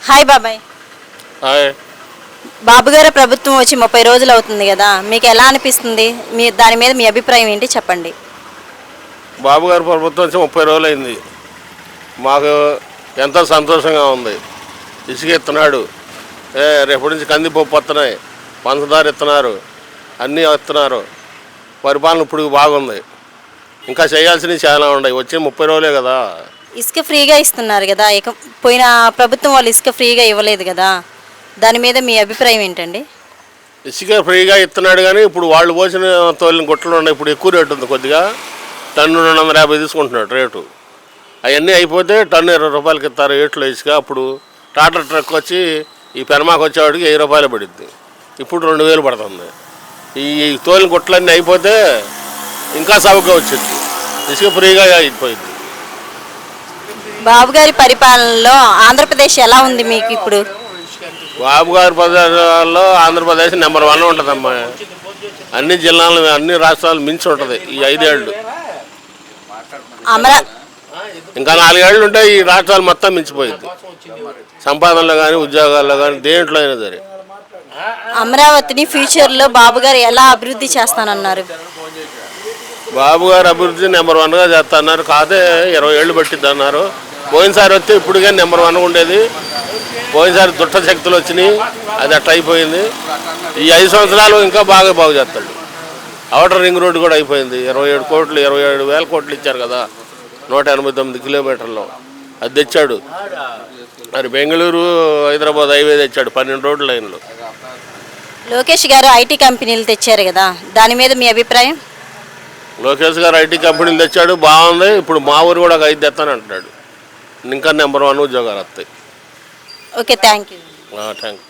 Hi బాబాయ్. Hi. బాబు గారి ప్రభుత్వం వచ్చి 30 రోజులు అవుతుంది కదా, మీకు ఎలా అనిపిస్తుంది? దాని మీద మీ అభిప్రాయం ఏంటి చెప్పండి. బాబు గారి ప్రభుత్వం వచ్చి 30 రోజులు అయింది. మాకు ఎంతో సంతోషంగా ఉంది. ఇసుక ఇస్తున్నాడు, రేపటి నుంచి కందిపప్పు వస్తున్నాయి, పంచదార ఇస్తున్నారు, అన్నీ ఇస్తున్నారు. పరిపాలన ఇప్పుడు బాగుంది. ఇంకా చేయాల్సినవి చాలా ఉన్నాయి. వచ్చే 30 రోజులే కదా. ఇసుక ఫ్రీగా ఇస్తున్నారు కదా, ఇక పోయిన ప్రభుత్వం వాళ్ళు ఇసుక ఫ్రీగా ఇవ్వలేదు కదా, దాని మీద మీ అభిప్రాయం ఏంటండి? ఇసుక ఫ్రీగా ఇస్తున్నాడు కానీ ఇప్పుడు వాళ్ళు పోసిన తోలిన గుట్టలు ఉన్నాయి. ఇప్పుడు ఎక్కువ రేటు ఉంది, కొద్దిగా టన్ను 250 తీసుకుంటున్నాడు రేటు. అవన్నీ అయిపోతే టన్ను 20 రూపాయలకి ఇస్తారు ఏట్లో ఇసుక. అప్పుడు టాటర్ ట్రక్ వచ్చి ఈ పెనమాకు వచ్చేవాడికి 1000 రూపాయలు పడుద్ది, ఇప్పుడు 2000 పడుతుంది. ఈ తోలిన గుట్టలన్నీ అయిపోతే ఇంకా సౌకర్యం వచ్చింది, ఇసుక ఫ్రీగా అయిపోయింది. బాబు గారి పరిపాలనలో ఆంధ్రప్రదేశ్ ఎలా ఉంది మీకు ఇప్పుడు? బాబు గారి ప్రదేశాల్లో ఆంధ్రప్రదేశ్ నెంబర్ 1 ఉంటుందమ్మా. అన్ని జిల్లాలు అన్ని రాష్ట్రాలు మించి ఉంటుంది ఈ 5 ఏళ్ళు. ఇంకా 4 ఏళ్ళు ఉంటే ఈ రాష్ట్రాలు మొత్తం మించిపోయింది, సంపాదనలో కానీ ఉద్యోగాల్లో కానీ దేంట్లో అయినా సరే. అమరావతిని ఫ్యూచర్లో బాబు గారు ఎలా అభివృద్ధి చేస్తానన్నారు? బాబు గారు అభివృద్ధి నెంబర్ 1గా చేస్తున్నారు. కాదే 20 ఏళ్ళు పట్టిద్ది అన్నారు. పోయినసారి వస్తే ఇప్పుడు కానీ నెంబర్ 1 ఉండేది. పోయినసారి దుష్ట శక్తులు వచ్చినాయి, అది అట్లా అయిపోయింది. ఈ 5 సంవత్సరాలు ఇంకా బాగు చేస్తాడు. ఔటర్ రింగ్ రోడ్డు కూడా అయిపోయింది. 27 కోట్లు 27,000 కోట్లు ఇచ్చారు కదా, 189 కిలోమీటర్లు అది తెచ్చాడు. మరి బెంగళూరు హైదరాబాద్ హైవే తెచ్చాడు, 12 రోడ్డు లైన్లు. లోకేష్ గారు ఐటీ కంపెనీలు తెచ్చారు కదా, దాని మీద మీ అభిప్రాయం? లోకేష్ గారు ఐటీ కంపెనీలు తెచ్చాడు, బాగుంది. ఇప్పుడు మా ఊరు కూడా 5 తెస్తాను అంటున్నాడు. ఇంకా నెంబర్ 1 ఉద్యోగాలు వస్తాయి. Okay, thank you. Thank you.